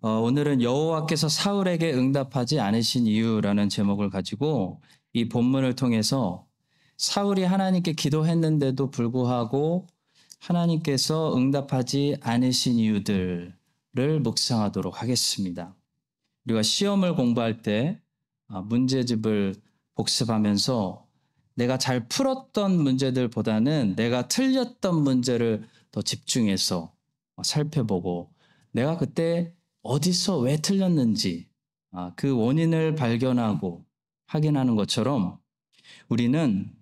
오늘은 여호와께서 사울에게 응답하지 않으신 이유라는 제목을 가지고 이 본문을 통해서 사울이 하나님께 기도했는데도 불구하고 하나님께서 응답하지 않으신 이유들을 묵상하도록 하겠습니다. 우리가 시험을 공부할 때 문제집을 복습하면서 내가 잘 풀었던 문제들보다는 내가 틀렸던 문제를 더 집중해서 살펴보고 내가 그때 어디서 왜 틀렸는지 그 원인을 발견하고 확인하는 것처럼 우리는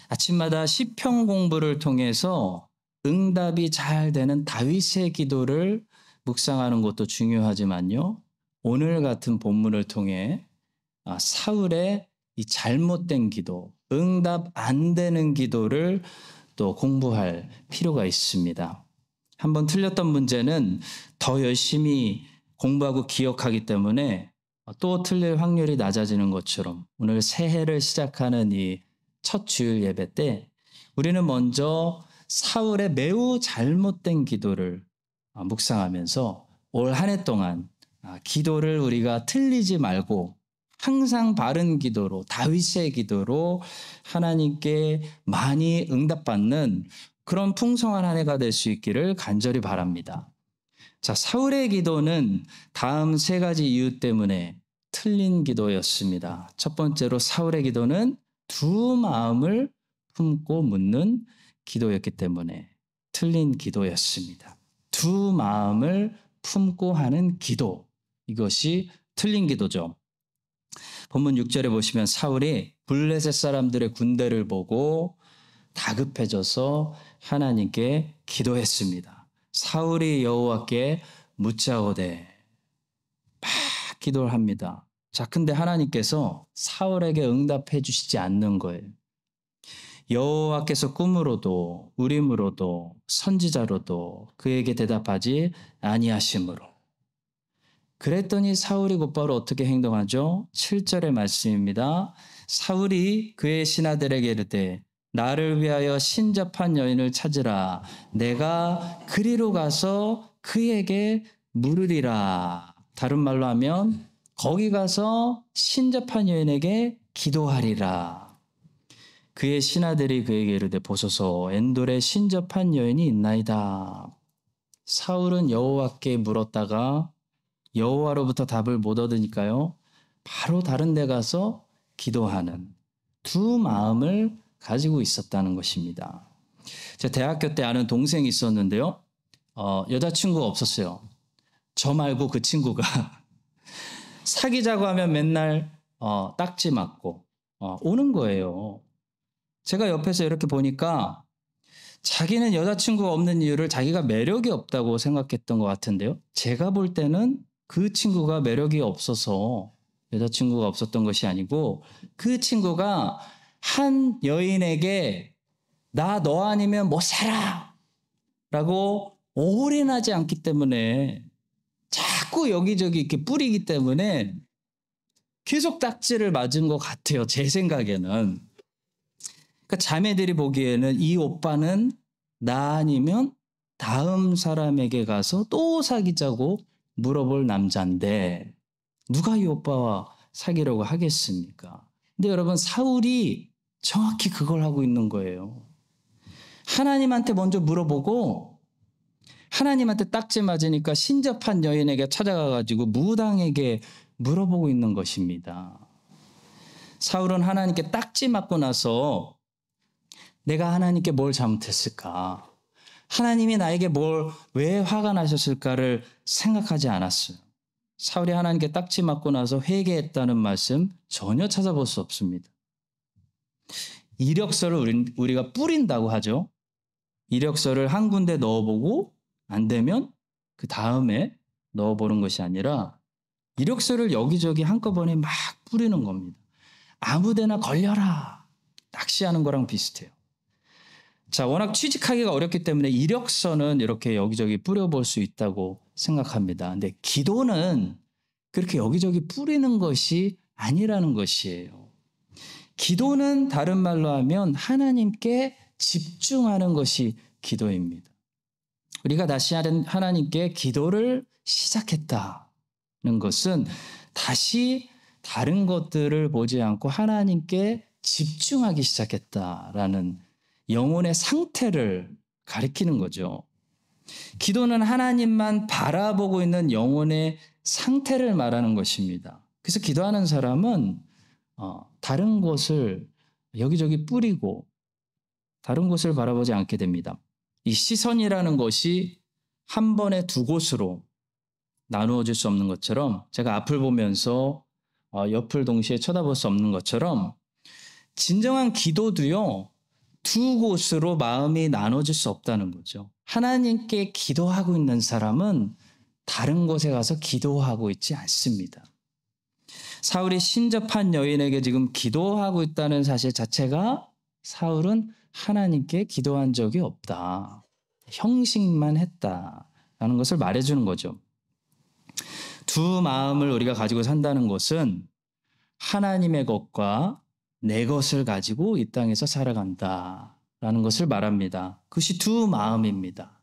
아침마다 시편 공부를 통해서 응답이 잘 되는 다윗의 기도를 묵상하는 것도 중요하지만요. 오늘 같은 본문을 통해 사울의 이 잘못된 기도, 응답 안 되는 기도를 또 공부할 필요가 있습니다. 한번 틀렸던 문제는 더 열심히 공부하고 기억하기 때문에 또 틀릴 확률이 낮아지는 것처럼 오늘 새해를 시작하는 이 첫 주일 예배 때 우리는 먼저 사울의 매우 잘못된 기도를 묵상하면서 올 한 해 동안 기도를 우리가 틀리지 말고 항상 바른 기도로 다윗의 기도로 하나님께 많이 응답받는 그런 풍성한 한 해가 될 수 있기를 간절히 바랍니다. 자, 사울의 기도는 다음 세 가지 이유 때문에 틀린 기도였습니다. 첫 번째로 사울의 기도는 두 마음을 품고 묻는 기도였기 때문에 틀린 기도였습니다. 두 마음을 품고 하는 기도, 이것이 틀린 기도죠. 본문 6절에 보시면 사울이 블레셋 사람들의 군대를 보고 다급해져서 하나님께 기도했습니다. 사울이 여호와께 묻자오되 막 기도를 합니다. 자, 근데 하나님께서 사울에게 응답해 주시지 않는 거예요. 여호와께서 꿈으로도 우림으로도 선지자로도 그에게 대답하지 아니하심으로. 그랬더니 사울이 곧바로 어떻게 행동하죠? 7절의 말씀입니다. 사울이 그의 신하들에게 이르되 나를 위하여 신접한 여인을 찾으라. 내가 그리로 가서 그에게 물으리라. 다른 말로 하면 거기 가서 신접한 여인에게 기도하리라. 그의 신하들이 그에게 이르되 보소서 엔돌에 신접한 여인이 있나이다. 사울은 여호와께 물었다가 여호와로부터 답을 못 얻으니까요. 바로 다른 데 가서 기도하는 두 마음을 가지고 있었다는 것입니다. 제가 대학교 때 아는 동생이 있었는데요. 여자친구가 없었어요. 저 말고 그 친구가 사귀자고 하면 맨날 딱지 맞고 오는 거예요. 제가 옆에서 이렇게 보니까 자기는 여자친구가 없는 이유를 자기가 매력이 없다고 생각했던 것 같은데요. 제가 볼 때는 그 친구가 매력이 없어서 여자친구가 없었던 것이 아니고 그 친구가 한 여인에게 나 너 아니면 못 살아 라고 올인하지 않기 때문에 자꾸 여기저기 이렇게 뿌리기 때문에 계속 딱지를 맞은 것 같아요. 제 생각에는. 그러니까 자매들이 보기에는 이 오빠는 나 아니면 다음 사람에게 가서 또 사귀자고 물어볼 남자인데 누가 이 오빠와 사귀려고 하겠습니까? 근데 여러분 사울이 정확히 그걸 하고 있는 거예요. 하나님한테 먼저 물어보고 하나님한테 딱지 맞으니까 신접한 여인에게 찾아가가지고 무당에게 물어보고 있는 것입니다. 사울은 하나님께 딱지 맞고 나서 내가 하나님께 뭘 잘못했을까? 하나님이 나에게 왜 화가 나셨을까를 생각하지 않았어요. 사울이 하나님께 딱지 맞고 나서 회개했다는 말씀 전혀 찾아볼 수 없습니다. 이력서를 우리가 뿌린다고 하죠. 이력서를 한 군데 넣어보고 안 되면 그 다음에 넣어보는 것이 아니라 이력서를 여기저기 한꺼번에 막 뿌리는 겁니다. 아무데나 걸려라. 낚시하는 거랑 비슷해요. 자, 워낙 취직하기가 어렵기 때문에 이력서는 이렇게 여기저기 뿌려볼 수 있다고 생각합니다. 근데 기도는 그렇게 여기저기 뿌리는 것이 아니라는 것이에요. 기도는 다른 말로 하면 하나님께 집중하는 것이 기도입니다. 우리가 다시 하나님께 기도를 시작했다는 것은 다시 다른 것들을 보지 않고 하나님께 집중하기 시작했다라는 영혼의 상태를 가리키는 거죠. 기도는 하나님만 바라보고 있는 영혼의 상태를 말하는 것입니다. 그래서 기도하는 사람은 다른 곳을 여기저기 뿌리고 다른 곳을 바라보지 않게 됩니다. 이 시선이라는 것이 한 번에 두 곳으로 나누어질 수 없는 것처럼, 제가 앞을 보면서 옆을 동시에 쳐다볼 수 없는 것처럼, 진정한 기도도요, 두 곳으로 마음이 나눠질 수 없다는 거죠. 하나님께 기도하고 있는 사람은 다른 곳에 가서 기도하고 있지 않습니다. 사울이 신접한 여인에게 지금 기도하고 있다는 사실 자체가 사울은 하나님께 기도한 적이 없다, 형식만 했다라는 것을 말해주는 거죠. 두 마음을 우리가 가지고 산다는 것은 하나님의 것과 내 것을 가지고 이 땅에서 살아간다라는 것을 말합니다. 그것이 두 마음입니다.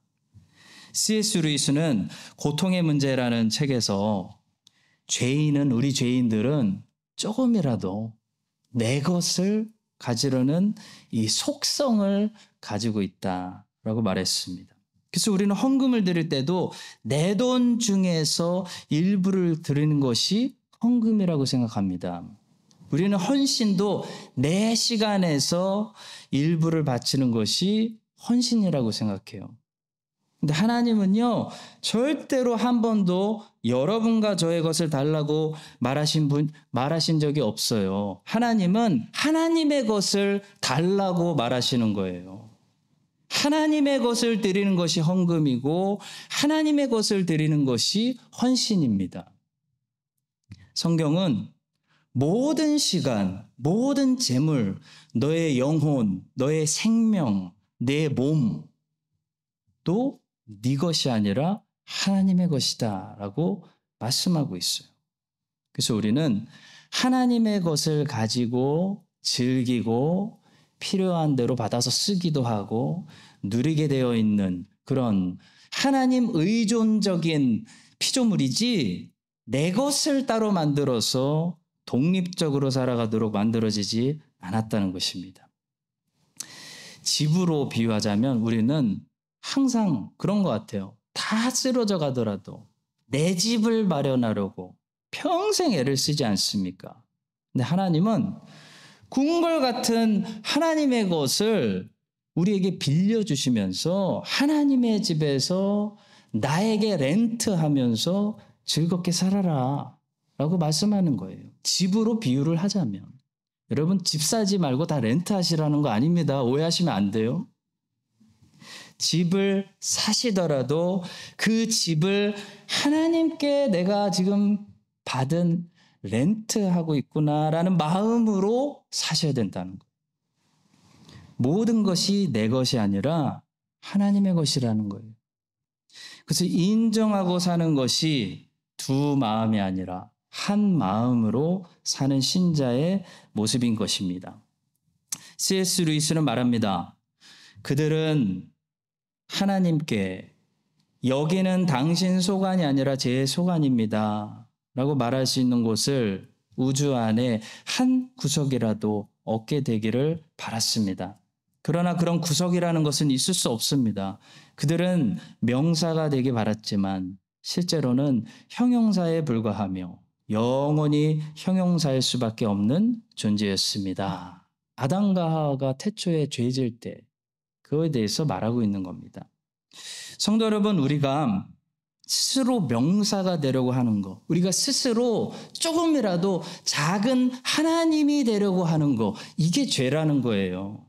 C.S. 루이스는 고통의 문제라는 책에서 우리 죄인들은 조금이라도 내 것을 가지려는 이 속성을 가지고 있다라고 말했습니다. 그래서 우리는 헌금을 드릴 때도 내 돈 중에서 일부를 드리는 것이 헌금이라고 생각합니다. 우리는 헌신도 내 시간에서 일부를 바치는 것이 헌신이라고 생각해요. 근데 하나님은요, 절대로 한 번도 여러분과 저의 것을 달라고 말하신 적이 없어요. 하나님은 하나님의 것을 달라고 말하시는 거예요. 하나님의 것을 드리는 것이 헌금이고 하나님의 것을 드리는 것이 헌신입니다. 성경은 모든 시간, 모든 재물, 너의 영혼, 너의 생명, 내 몸도 네 것이 아니라 하나님의 것이다 라고 말씀하고 있어요. 그래서 우리는 하나님의 것을 가지고 즐기고 필요한 대로 받아서 쓰기도 하고 누리게 되어 있는 그런 하나님 의존적인 피조물이지, 내 것을 따로 만들어서 독립적으로 살아가도록 만들어지지 않았다는 것입니다. 집으로 비유하자면 우리는 항상 그런 것 같아요. 다 쓰러져 가더라도 내 집을 마련하려고 평생 애를 쓰지 않습니까? 근데 하나님은 궁궐 같은 하나님의 것을 우리에게 빌려주시면서 하나님의 집에서 나에게 렌트하면서 즐겁게 살아라 라고 말씀하는 거예요. 집으로 비유를 하자면. 여러분, 집 사지 말고 다 렌트하시라는 거 아닙니다. 오해하시면 안 돼요. 집을 사시더라도 그 집을 하나님께 내가 지금 받은 렌트하고 있구나라는 마음으로 사셔야 된다는 거예요. 모든 것이 내 것이 아니라 하나님의 것이라는 거예요. 그래서 인정하고 사는 것이 두 마음이 아니라 한 마음으로 사는 신자의 모습인 것입니다. C.S. 루이스는 말합니다. 그들은 하나님께 여기는 당신 소관이 아니라 제 소관입니다 라고 말할 수 있는 곳을 우주 안에 한 구석이라도 얻게 되기를 바랐습니다. 그러나 그런 구석이라는 것은 있을 수 없습니다. 그들은 명사가 되기 바랐지만 실제로는 형용사에 불과하며 영원히 형용사일 수밖에 없는 존재였습니다. 아담과 하와가 태초에 죄질 때 그거에 대해서 말하고 있는 겁니다. 성도 여러분, 우리가 스스로 명사가 되려고 하는 거, 우리가 스스로 조금이라도 작은 하나님이 되려고 하는 거, 이게 죄라는 거예요.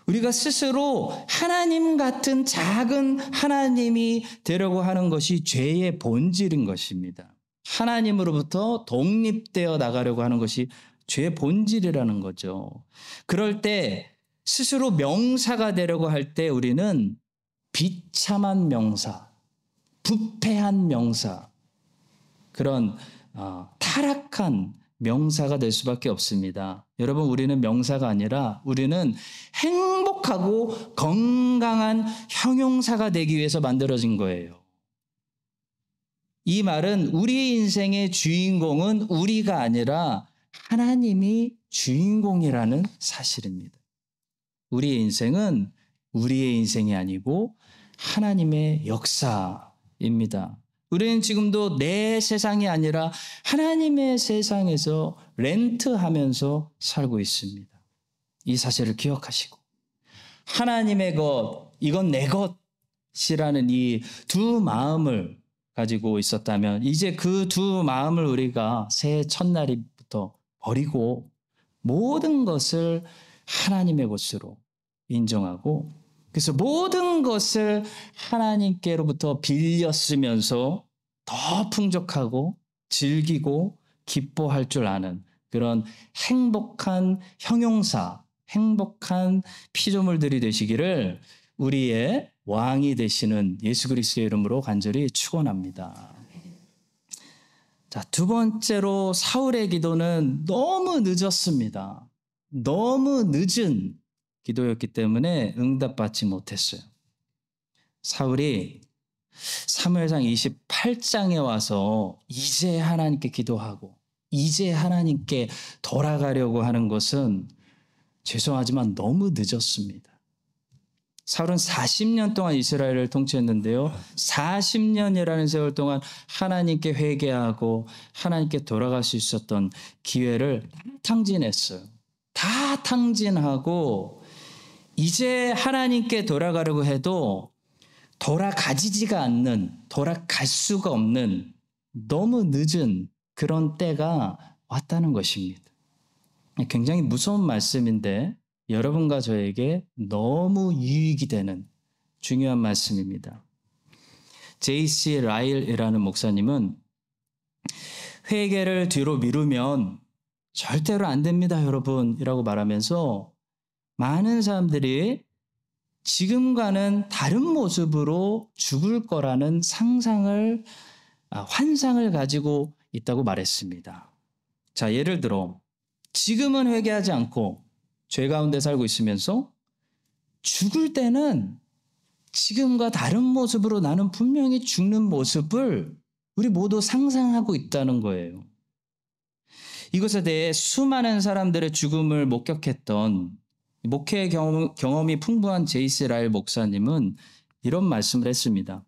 우리가 스스로 하나님 같은 작은 하나님이 되려고 하는 것이 죄의 본질인 것입니다. 하나님으로부터 독립되어 나가려고 하는 것이 죄의 본질이라는 거죠. 그럴 때 스스로 명사가 되려고 할 때 우리는 비참한 명사, 부패한 명사, 그런 타락한 명사가 될 수밖에 없습니다. 여러분, 우리는 명사가 아니라 우리는 행복하고 건강한 형용사가 되기 위해서 만들어진 거예요. 이 말은 우리 인생의 주인공은 우리가 아니라 하나님이 주인공이라는 사실입니다. 우리의 인생은 우리의 인생이 아니고 하나님의 역사입니다. 우리는 지금도 내 세상이 아니라 하나님의 세상에서 렌트하면서 살고 있습니다. 이 사실을 기억하시고 하나님의 것, 이건 내 것이라는 이 두 마음을 가지고 있었다면 이제 그 두 마음을 우리가 새해 첫날부터 버리고 모든 것을 하나님의 것으로 인정하고 그래서 모든 것을 하나님께로부터 빌렸으면서 더 풍족하고 즐기고 기뻐할 줄 아는 그런 행복한 형용사, 행복한 피조물들이 되시기를 우리의 왕이 되시는 예수 그리스도의 이름으로 간절히 축원합니다. 자, 두 번째로 사울의 기도는 너무 늦었습니다. 너무 늦은 기도였기 때문에 응답받지 못했어요. 사울이 사무엘상 28장에 와서 이제 하나님께 기도하고 이제 하나님께 돌아가려고 하는 것은 죄송하지만 너무 늦었습니다. 사울은 40년 동안 이스라엘을 통치했는데요. 40년이라는 세월 동안 하나님께 회개하고 하나님께 돌아갈 수 있었던 기회를 탕진했어요. 다 탕진하고 이제 하나님께 돌아가려고 해도 돌아가지지가 않는, 돌아갈 수가 없는 너무 늦은 그런 때가 왔다는 것입니다. 굉장히 무서운 말씀인데 여러분과 저에게 너무 유익이 되는 중요한 말씀입니다. J.C. 라일이라는 목사님은 회개를 뒤로 미루면 절대로 안 됩니다, 여러분 이라고 말하면서 많은 사람들이 지금과는 다른 모습으로 죽을 거라는 환상을 가지고 있다고 말했습니다. 자, 예를 들어 지금은 회개하지 않고 죄 가운데 살고 있으면서 죽을 때는 지금과 다른 모습으로 나는 분명히 죽는 모습을 우리 모두 상상하고 있다는 거예요. 이것에 대해 수많은 사람들의 죽음을 목격했던 목회 경험이 풍부한 J.C. 라일 목사님은 이런 말씀을 했습니다.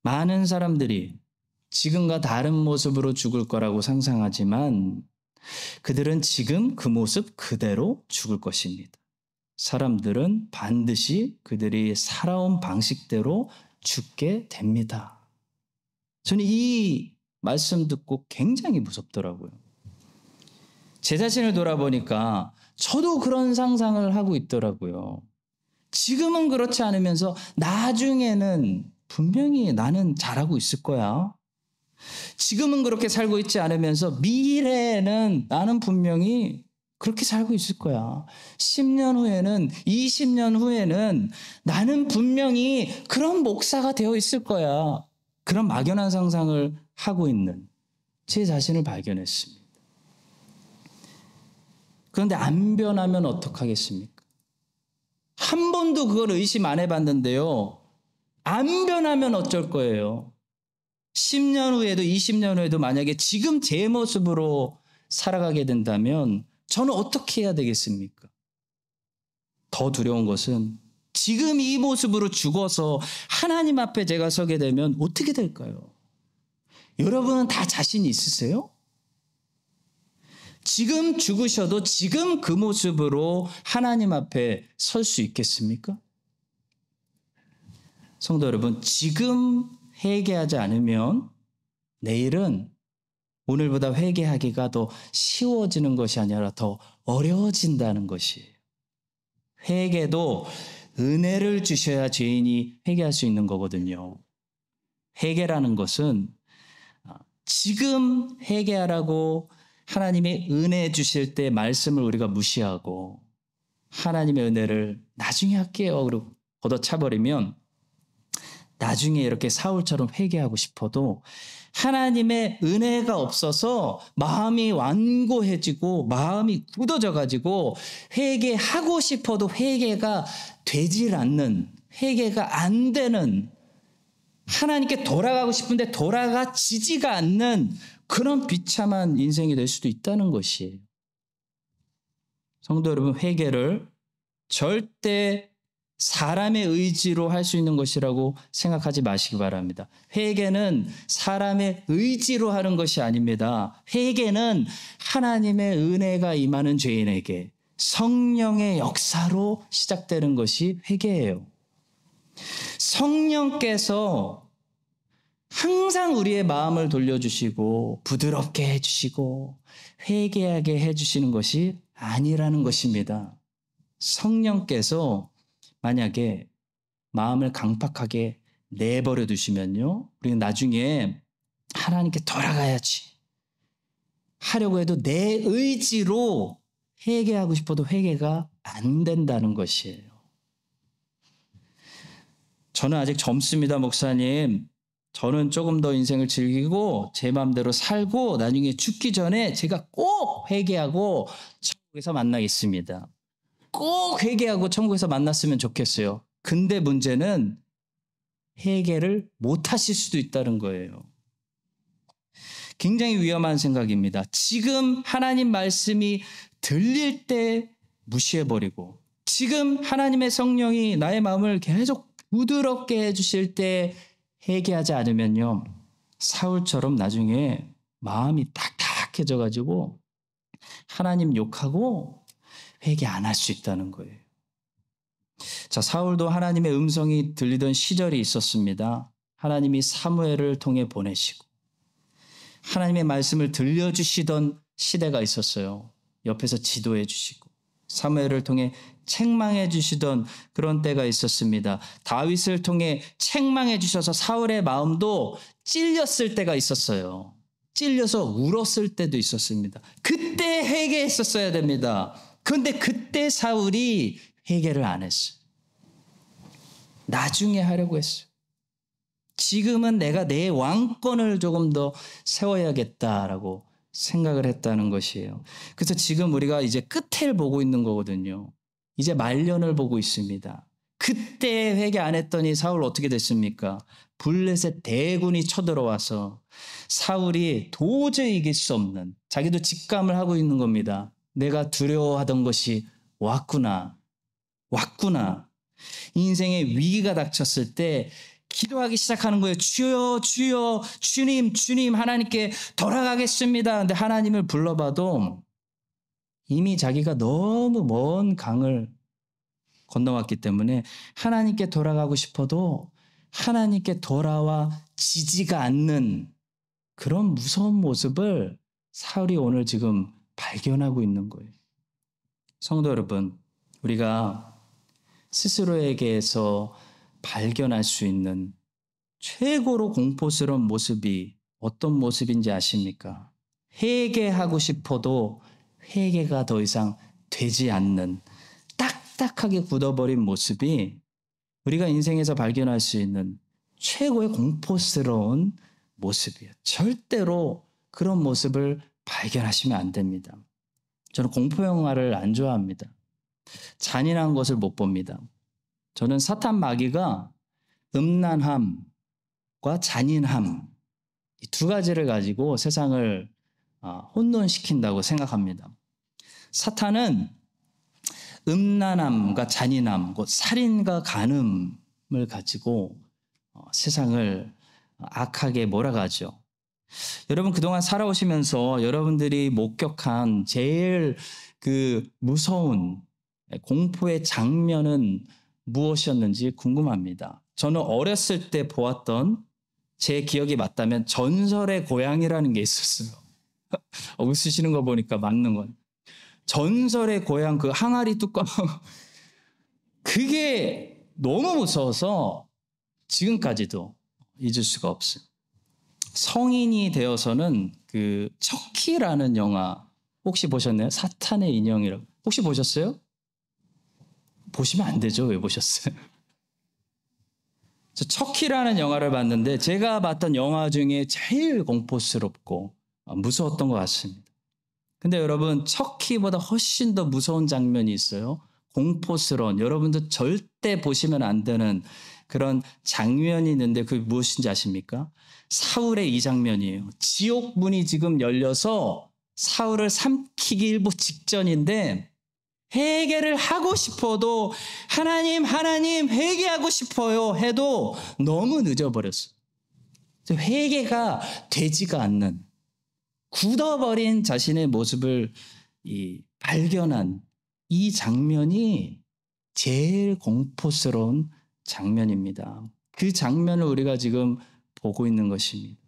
많은 사람들이 지금과 다른 모습으로 죽을 거라고 상상하지만 그들은 지금 그 모습 그대로 죽을 것입니다. 사람들은 반드시 그들이 살아온 방식대로 죽게 됩니다. 저는 이 말씀 듣고 굉장히 무섭더라고요. 제 자신을 돌아보니까 저도 그런 상상을 하고 있더라고요. 지금은 그렇지 않으면서 나중에는 분명히 나는 잘하고 있을 거야. 지금은 그렇게 살고 있지 않으면서 미래에는 나는 분명히 그렇게 살고 있을 거야. 10년 후에는 20년 후에는 나는 분명히 그런 목사가 되어 있을 거야. 그런 막연한 상상을 하고 있는 제 자신을 발견했습니다. 그런데 안 변하면 어떡하겠습니까? 한 번도 그걸 의심 안 해봤는데요. 안 변하면 어쩔 거예요? 10년 후에도 20년 후에도 만약에 지금 제 모습으로 살아가게 된다면 저는 어떻게 해야 되겠습니까? 더 두려운 것은 지금 이 모습으로 죽어서 하나님 앞에 제가 서게 되면 어떻게 될까요? 여러분은 다 자신 있으세요? 지금 죽으셔도 지금 그 모습으로 하나님 앞에 설 수 있겠습니까? 성도 여러분, 지금 회개하지 않으면 내일은 오늘보다 회개하기가 더 쉬워지는 것이 아니라 더 어려워진다는 것이에요. 회개도 은혜를 주셔야 죄인이 회개할 수 있는 거거든요. 회개라는 것은 지금 회개하라고 하나님의 은혜 주실 때 말씀을 우리가 무시하고 하나님의 은혜를 나중에 할게요 그러고 걷어차버리면 나중에 이렇게 사울처럼 회개하고 싶어도 하나님의 은혜가 없어서 마음이 완고해지고 마음이 굳어져 가지고 회개하고 싶어도 회개가 되질 않는, 회개가 안 되는, 하나님께 돌아가고 싶은데 돌아가지지가 않는 그런 비참한 인생이 될 수도 있다는 것이에요. 성도 여러분, 회개를 절대 사람의 의지로 할 수 있는 것이라고 생각하지 마시기 바랍니다. 회개는 사람의 의지로 하는 것이 아닙니다. 회개는 하나님의 은혜가 임하는 죄인에게 성령의 역사로 시작되는 것이 회개예요. 성령께서 항상 우리의 마음을 돌려주시고 부드럽게 해주시고 회개하게 해주시는 것이 아니라는 것입니다. 성령께서 만약에 마음을 강팍하게 내버려 두시면요, 우리는 나중에 하나님께 돌아가야지 하려고 해도 내 의지로 회개하고 싶어도 회개가 안 된다는 것이에요. 저는 아직 젊습니다, 목사님. 저는 조금 더 인생을 즐기고 제 마음대로 살고 나중에 죽기 전에 제가 꼭 회개하고 천국에서 만나겠습니다. 꼭 회개하고 천국에서 만났으면 좋겠어요. 근데 문제는 회개를 못 하실 수도 있다는 거예요. 굉장히 위험한 생각입니다. 지금 하나님 말씀이 들릴 때 무시해버리고 지금 하나님의 성령이 나의 마음을 계속 부드럽게 해주실 때 회개하지 않으면요, 사울처럼 나중에 마음이 딱딱해져가지고 하나님 욕하고 회개 안 할 수 있다는 거예요. 자, 사울도 하나님의 음성이 들리던 시절이 있었습니다. 하나님이 사무엘을 통해 보내시고 하나님의 말씀을 들려주시던 시대가 있었어요. 옆에서 지도해 주시고 사무엘을 통해 책망해 주시던 그런 때가 있었습니다. 다윗을 통해 책망해 주셔서 사울의 마음도 찔렸을 때가 있었어요. 찔려서 울었을 때도 있었습니다. 그때 회개했었어야 됩니다. 그런데 그때 사울이 회개를 안 했어요. 나중에 하려고 했어요. 지금은 내가 내 왕권을 조금 더 세워야겠다라고 생각을 했다는 것이에요. 그래서 지금 우리가 이제 끝을 보고 있는 거거든요. 이제 말년을 보고 있습니다. 그때 회개 안 했더니 사울 어떻게 됐습니까? 블레셋 대군이 쳐들어와서 사울이 도저히 이길 수 없는, 자기도 직감을 하고 있는 겁니다. 내가 두려워하던 것이 왔구나. 인생의 위기가 닥쳤을 때 기도하기 시작하는 거예요. 주여, 주여, 주님, 하나님께 돌아가겠습니다. 근데 하나님을 불러봐도 이미 자기가 너무 먼 강을 건너왔기 때문에 하나님께 돌아가고 싶어도 하나님께 돌아와 지지가 않는 그런 무서운 모습을 사울이 오늘 지금 발견하고 있는 거예요. 성도 여러분, 우리가 스스로에게서 발견할 수 있는 최고로 공포스러운 모습이 어떤 모습인지 아십니까? 회개하고 싶어도 회개가 더 이상 되지 않는 딱딱하게 굳어버린 모습이 우리가 인생에서 발견할 수 있는 최고의 공포스러운 모습이에요. 절대로 그런 모습을 발견하시면 안 됩니다. 저는 공포 영화를 안 좋아합니다. 잔인한 것을 못 봅니다. 저는 사탄 마귀가 음란함과 잔인함, 이 두 가지를 가지고 세상을 혼돈시킨다고 생각합니다. 사탄은 음란함과 잔인함, 곧 살인과 간음을 가지고 세상을 악하게 몰아가죠. 여러분, 그동안 살아오시면서 여러분들이 목격한 제일 그 무서운 공포의 장면은 무엇이었는지 궁금합니다. 저는 어렸을 때 보았던, 제 기억이 맞다면 전설의 고향이라는 게 있었어요. 웃으시는 거 보니까 맞는 건. 전설의 고향, 그 항아리 뚜껑. 그게 너무 무서워서 지금까지도 잊을 수가 없어요. 성인이 되어서는 그 척키라는 영화 혹시 보셨나요? 사탄의 인형이라고. 혹시 보셨어요? 보시면 안 되죠. 왜 보셨어요? 저 척키라는 영화를 봤는데 제가 봤던 영화 중에 제일 공포스럽고 무서웠던 것 같습니다. 근데 여러분, 척키보다 훨씬 더 무서운 장면이 있어요. 공포스러운, 여러분도 절대 보시면 안 되는 그런 장면이 있는데 그게 무엇인지 아십니까? 사울의 이 장면이에요. 지옥 문이 지금 열려서 사울을 삼키기 일보 직전인데 회개를 하고 싶어도 하나님 회개하고 싶어요 해도 너무 늦어버렸어요. 회개가 되지가 않는, 굳어버린 자신의 모습을 발견한 이 장면이 제일 공포스러운 장면입니다. 그 장면을 우리가 지금 보고 있는 것입니다.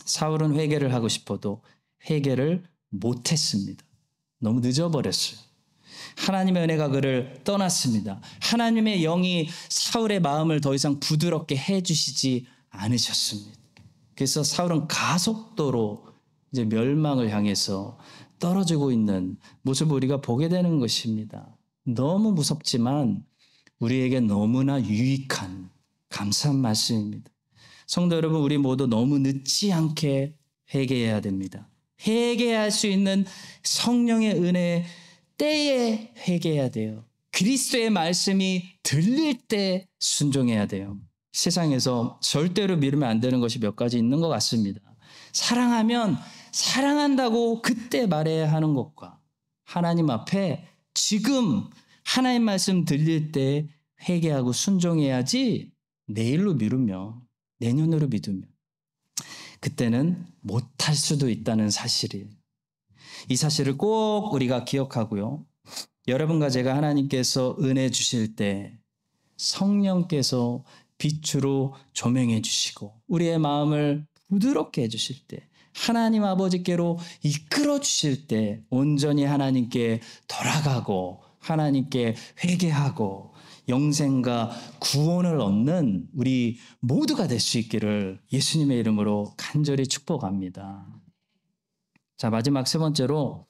사울은 회개를 하고 싶어도 회개를 못했습니다. 너무 늦어버렸어요. 하나님의 은혜가 그를 떠났습니다. 하나님의 영이 사울의 마음을 더 이상 부드럽게 해주시지 않으셨습니다. 그래서 사울은 가속도로 이제 멸망을 향해서 떨어지고 있는 모습을 우리가 보게 되는 것입니다. 너무 무섭지만 우리에게 너무나 유익한 감사한 말씀입니다. 성도 여러분, 우리 모두 너무 늦지 않게 회개해야 됩니다. 회개할 수 있는 성령의 은혜 때에 회개해야 돼요. 그리스도의 말씀이 들릴 때 순종해야 돼요. 세상에서 절대로 미루면 안 되는 것이 몇 가지 있는 것 같습니다. 사랑하면 사랑한다고 그때 말해야 하는 것과 하나님 앞에 지금 하나님 말씀 들릴 때 회개하고 순종해야지, 내일로 미루면, 내년으로 미루면 그때는 못할 수도 있다는 사실이에요. 이 사실을 꼭 우리가 기억하고요. 여러분과 제가 하나님께서 은혜 주실 때 성령께서 빛으로 조명해 주시고 우리의 마음을 부드럽게 해 주실 때, 하나님 아버지께로 이끌어 주실 때 온전히 하나님께 돌아가고 하나님께 회개하고 영생과 구원을 얻는 우리 모두가 될 수 있기를 예수님의 이름으로 간절히 축복합니다. 자, 마지막 세 번째로,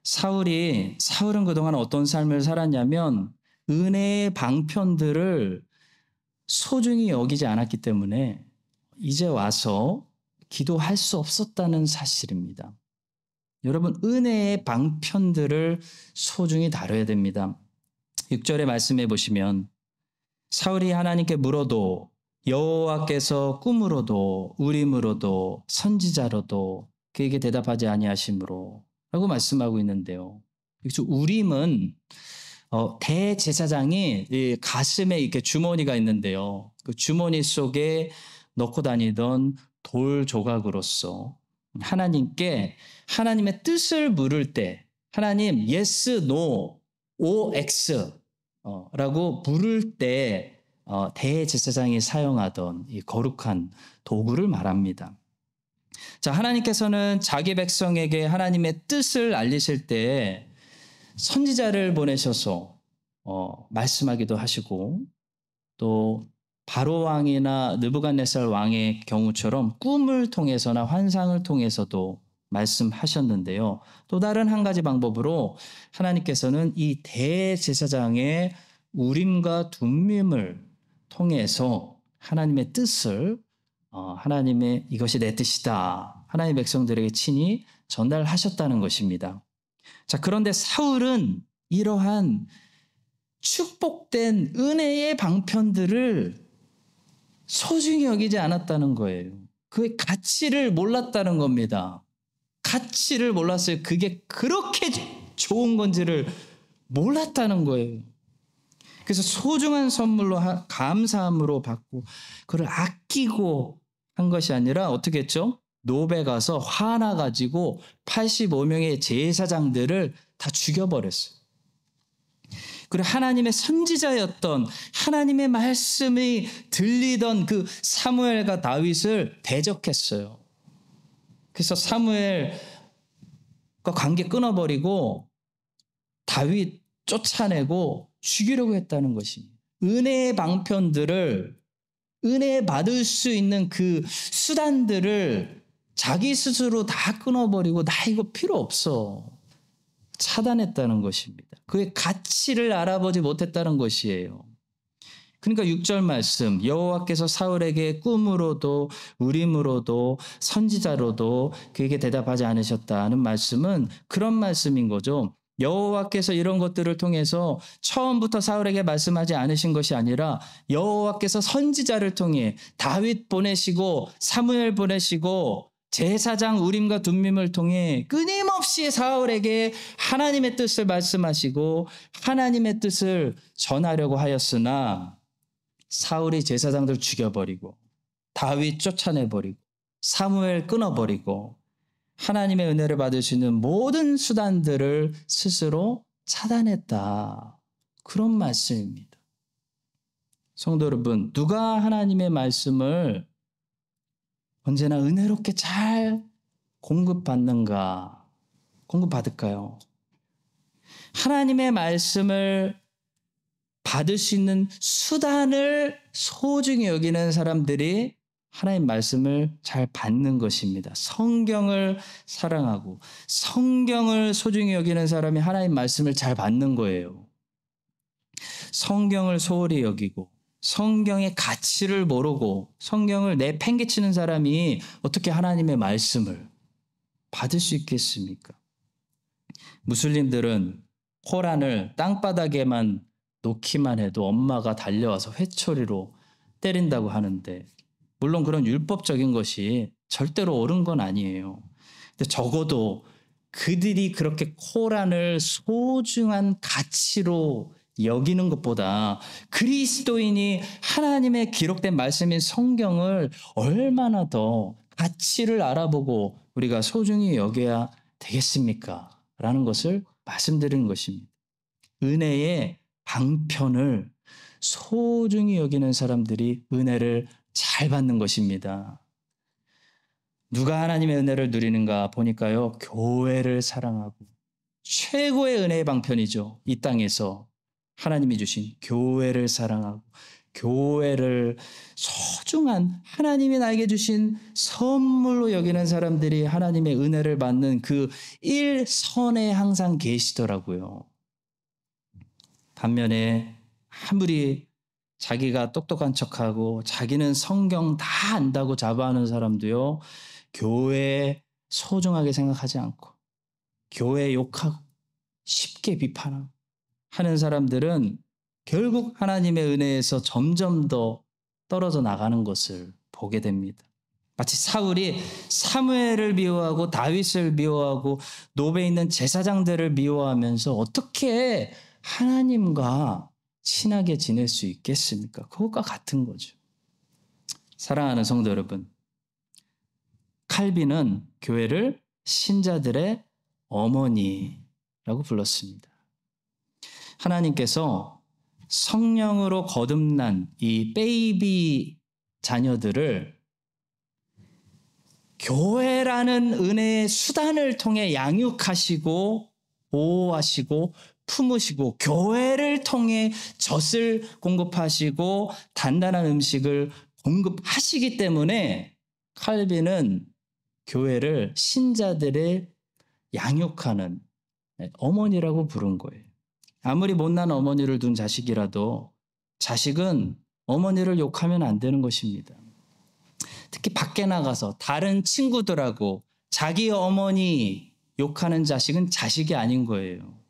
사울은 그동안 어떤 삶을 살았냐면 은혜의 방편들을 소중히 여기지 않았기 때문에 이제 와서 기도할 수 없었다는 사실입니다. 여러분, 은혜의 방편들을 소중히 다뤄야 됩니다. 6절의 말씀해 보시면 사울이 하나님께 물어도 여호와께서 꿈으로도 우림으로도 선지자로도 그에게 대답하지 아니하심으로 라고 말씀하고 있는데요. 여기서 우림은 대제사장이 가슴에 이렇게 주머니가 있는데요. 그 주머니 속에 넣고 다니던 돌 조각으로서 하나님께 하나님의 뜻을 물을 때, 하나님 yes, no, OX 라고 부를 때 대제사장이 사용하던 이 거룩한 도구를 말합니다. 자, 하나님께서는 자기 백성에게 하나님의 뜻을 알리실 때 선지자를 보내셔서 말씀하기도 하시고, 또 바로 왕이나 느부갓네살 왕의 경우처럼 꿈을 통해서나 환상을 통해서도 말씀하셨는데요. 또 다른 한 가지 방법으로 하나님께서는 이 대제사장의 우림과 둠밈을 통해서 하나님의 뜻을 하나님의 이것이 내 뜻이다, 하나님의 백성들에게 친히 전달하셨다는 것입니다. 자, 그런데 사울은 이러한 축복된 은혜의 방편들을 소중히 여기지 않았다는 거예요. 그의 가치를 몰랐다는 겁니다. 가치를 몰랐어요. 그게 그렇게 좋은 건지를 몰랐다는 거예요. 그래서 소중한 선물로 감사함으로 받고 그걸 아끼고 한 것이 아니라 어떻게 했죠? 노베 가서 화나가지고 85명의 제사장들을 다 죽여버렸어요. 그리고 하나님의 선지자였던, 하나님의 말씀이 들리던 그 사무엘과 다윗을 대적했어요. 그래서 사무엘과 관계 끊어버리고 다윗 쫓아내고 죽이려고 했다는 것입니다. 은혜의 방편들을, 은혜 받을 수 있는 그 수단들을 자기 스스로 다 끊어버리고 나 이거 필요 없어, 차단했다는 것입니다. 그의 가치를 알아보지 못했다는 것이에요. 그러니까 6절 말씀, 여호와께서 사울에게 꿈으로도 우림으로도 선지자로도 그에게 대답하지 않으셨다는 말씀은 그런 말씀인 거죠. 여호와께서 이런 것들을 통해서 처음부터 사울에게 말씀하지 않으신 것이 아니라 여호와께서 선지자를 통해 다윗 보내시고 사무엘 보내시고 제사장 우림과 둠밈을 통해 끊임없이 사울에게 하나님의 뜻을 말씀하시고 하나님의 뜻을 전하려고 하였으나 사울이 제사장들 죽여버리고 다윗 쫓아내버리고 사무엘 끊어버리고 하나님의 은혜를 받을 수 있는 모든 수단들을 스스로 차단했다. 그런 말씀입니다. 성도 여러분, 누가 하나님의 말씀을 언제나 은혜롭게 잘 공급받을까요? 하나님의 말씀을 받을 수 있는 수단을 소중히 여기는 사람들이 하나님 말씀을 잘 받는 것입니다. 성경을 사랑하고 성경을 소중히 여기는 사람이 하나님 말씀을 잘 받는 거예요. 성경을 소홀히 여기고 성경의 가치를 모르고 성경을 내팽개치는 사람이 어떻게 하나님의 말씀을 받을 수 있겠습니까? 무슬림들은 코란을 땅바닥에만 놓기만 해도 엄마가 달려와서 회초리로 때린다고 하는데 물론 그런 율법적인 것이 절대로 옳은 건 아니에요. 근데 적어도 그들이 그렇게 코란을 소중한 가치로 여기는 것보다 그리스도인이 하나님의 기록된 말씀인 성경을 얼마나 더 가치를 알아보고 우리가 소중히 여겨야 되겠습니까? 라는 것을 말씀드리는 것입니다. 은혜의 방편을 소중히 여기는 사람들이 은혜를 잘 받는 것입니다. 누가 하나님의 은혜를 누리는가 보니까요. 교회를 사랑하고 최고의 은혜의 방편이죠. 이 땅에서 하나님이 주신 교회를 사랑하고 교회를 소중한 하나님이 나에게 주신 선물로 여기는 사람들이 하나님의 은혜를 받는 그 일선에 항상 계시더라고요. 반면에 아무리 자기가 똑똑한 척하고 자기는 성경 다 안다고 자부하는 사람도요. 교회 소중하게 생각하지 않고 교회 욕하고 쉽게 비판하고 하는 사람들은 결국 하나님의 은혜에서 점점 더 떨어져 나가는 것을 보게 됩니다. 마치 사울이 사무엘을 미워하고 다윗을 미워하고 노베에 있는 제사장들을 미워하면서 어떻게 하나님과 친하게 지낼 수 있겠습니까? 그것과 같은 거죠. 사랑하는 성도 여러분, 칼빈은 교회를 신자들의 어머니라고 불렀습니다. 하나님께서 성령으로 거듭난 이 베이비 자녀들을 교회라는 은혜의 수단을 통해 양육하시고 보호하시고 품으시고 교회를 통해 젖을 공급하시고 단단한 음식을 공급하시기 때문에 칼빈은 교회를 신자들의 양육하는 어머니라고 부른 거예요. 아무리 못난 어머니를 둔 자식이라도 자식은 어머니를 욕하면 안 되는 것입니다. 특히 밖에 나가서 다른 친구들하고 자기 어머니 욕하는 자식은 자식이 아닌 거예요.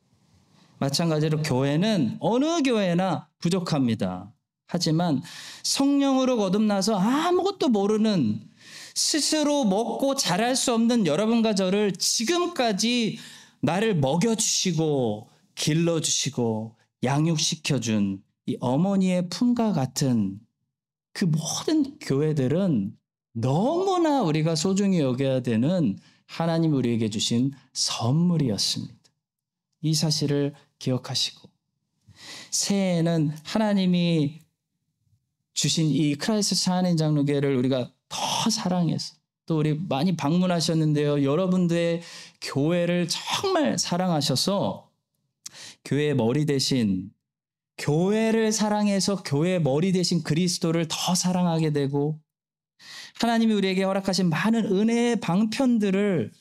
마찬가지로 교회는 어느 교회나 부족합니다. 하지만 성령으로 거듭나서 아무것도 모르는 스스로 먹고 자랄 수 없는 여러분과 저를 지금까지 나를 먹여주시고 길러주시고 양육시켜준 이 어머니의 품과 같은 그 모든 교회들은 너무나 우리가 소중히 여겨야 되는 하나님 우리에게 주신 선물이었습니다. 이 사실을 기억하시고 새해에는 하나님이 주신 이 크라이스트 한인 장로교회를 우리가 더 사랑해서 또 우리 많이 방문하셨는데요. 여러분들의 교회를 정말 사랑하셔서 교회의 머리 대신 교회를 사랑해서 교회의 머리 대신 그리스도를 더 사랑하게 되고 하나님이 우리에게 허락하신 많은 은혜의 방편들을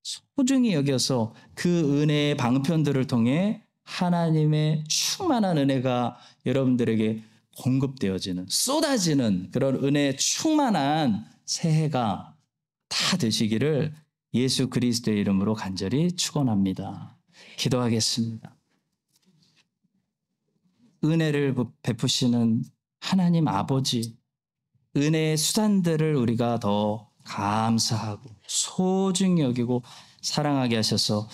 소중히 여겨서 그 은혜의 방편들을 통해 하나님의 충만한 은혜가 여러분들에게 공급되어지는, 쏟아지는 그런 은혜의 충만한 새해가 다 되시기를 예수 그리스도의 이름으로 간절히 축원합니다. 기도하겠습니다. 은혜를 베푸시는 하나님 아버지, 은혜의 수단들을 우리가 더 감사하고 소중히 여기고 사랑하게 하셔서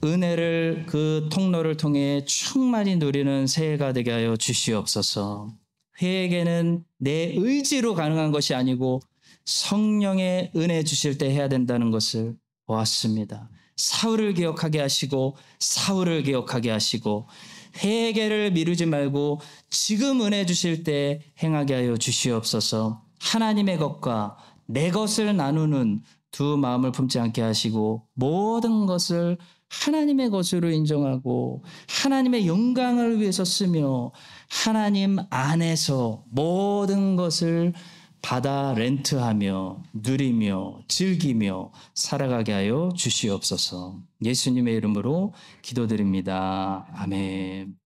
은혜를 그 통로를 통해 충만히 누리는 새해가 되게 하여 주시옵소서. 회개는 내 의지로 가능한 것이 아니고 성령의 은혜 주실 때 해야 된다는 것을 보았습니다. 사울을 기억하게 하시고 사울을 기억하게 하시고 회개를 미루지 말고 지금 은혜 주실 때 행하게 하여 주시옵소서. 하나님의 것과 내 것을 나누는 두 마음을 품지 않게 하시고 모든 것을 하나님의 것으로 인정하고 하나님의 영광을 위해서 쓰며 하나님 안에서 모든 것을 받아 렌트하며 누리며 즐기며 살아가게 하여 주시옵소서. 예수님의 이름으로 기도드립니다. 아멘.